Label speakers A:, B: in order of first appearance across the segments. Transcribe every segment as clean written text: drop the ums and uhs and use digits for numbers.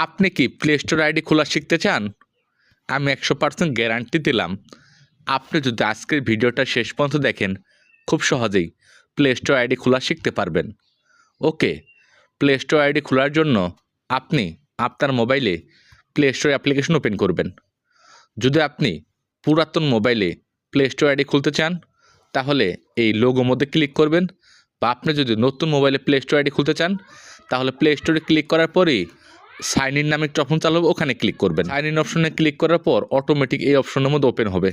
A: আপনি কি play store ID খোলা শিখতে চান? আমি 100% গ্যারান্টি দিলাম, আপনি যদি আজকের ভিডিওটা শেষ পর্যন্ত দেখেন, খুব সহজেই প্লে স্টোর আইডি খোলা শিখতে পারবেন। ওকে, প্লে স্টোর আইডি খোলার জন্য আপনি আপনার মোবাইলে প্লে স্টোর অ্যাপ্লিকেশন ওপেন করবেন। যদি আপনি পুরাতন মোবাইলে প্লে স্টোর আইডি খুলতে চান, তাহলে এই লোগো মধ্যে ক্লিক করবেন, বা আপনি যদি নতুন মোবাইলে প্লে স্টোর আইডি খুলতে চান, তাহলে প্লে স্টোরে ক্লিক করার পরেই সাইন ইন নামে একটা অপশন চালু হবে, ওখানে ক্লিক করবেন। সাইন ইন অপশনে ক্লিক করার পর অটোমেটিক এই অপশনের মধ্যে ওপেন হবে।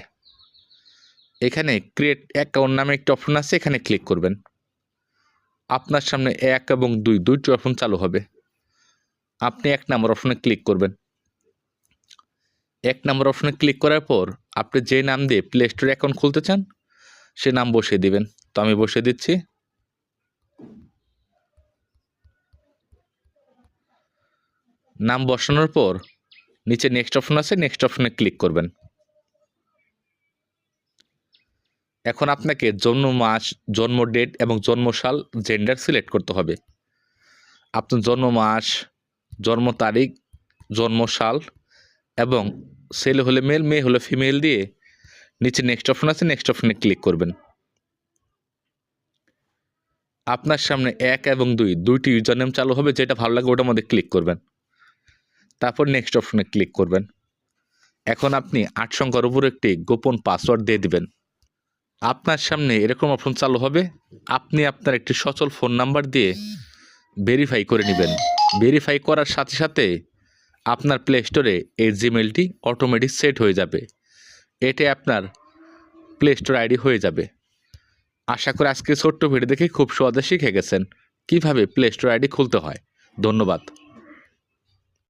A: এখানে ক্রিয়েট অ্যাকাউন্ট নামে একটা অপশন আছে, এখানে ক্লিক করবেন। আপনার সামনে 1 এবং 2 দুইটি অপশন চালু হবে। আপনি 1 নম্বর অপশনে ক্লিক করবেন। 1 নম্বর অপশনে ক্লিক করার পর আপনি যে নাম দিয়ে প্লে স্টোর অ্যাকাউন্ট খুলতে চান, সে নাম বসিয়ে দিবেন। তো আমি বসিয়ে দিচ্ছি। নাম বসানোর পর নিচে নেক্সট অপশন আছে, নেক্সট অপশনে ক্লিক করবেন। এখন আপনাকে জন্ম মাস, জন্ম ডেট এবং জন্ম সাল, জেন্ডার সিলেক্ট করতে হবে। আপনার জন্ম মাস, জন্ম তারিখ, জন্ম সাল এবং ছেলে হলে মেল, মেয়ে হলে ফিমেল দিয়ে নিচে নেক্সট অপশন আছে, নেক্সট অপশনে ক্লিক করবেন। আপনার সামনে 1 এবং 2 দুইটি ইউজার নেম চালু হবে, যেটা ভালো লাগে ওটার মধ্যে ক্লিক করবেন। তারপর নেক্সট অপশনে ক্লিক করবেন। এখন আপনি 8 সংখ্যার উপর একটি গোপন পাসওয়ার্ড দিয়ে দিবেন। আপনার সামনে এরকম অপশন চালু হবে, আপনি আপনার একটি সচল ফোন নাম্বার দিয়ে ভেরিফাই করে নেবেন। ভেরিফাই করার সাথে সাথে আপনার প্লে স্টোরে এই জিমেলটি অটোমেটিক সেট হয়ে যাবে। এতে আপনার প্লে স্টোর আইডি হয়ে যাবে। আশা করি আজকে ছোট্ট ভিডিও দেখে খুব সহজে শিখে গেছেন কীভাবে প্লে স্টোর আইডি খুলতে হয়। ধন্যবাদ।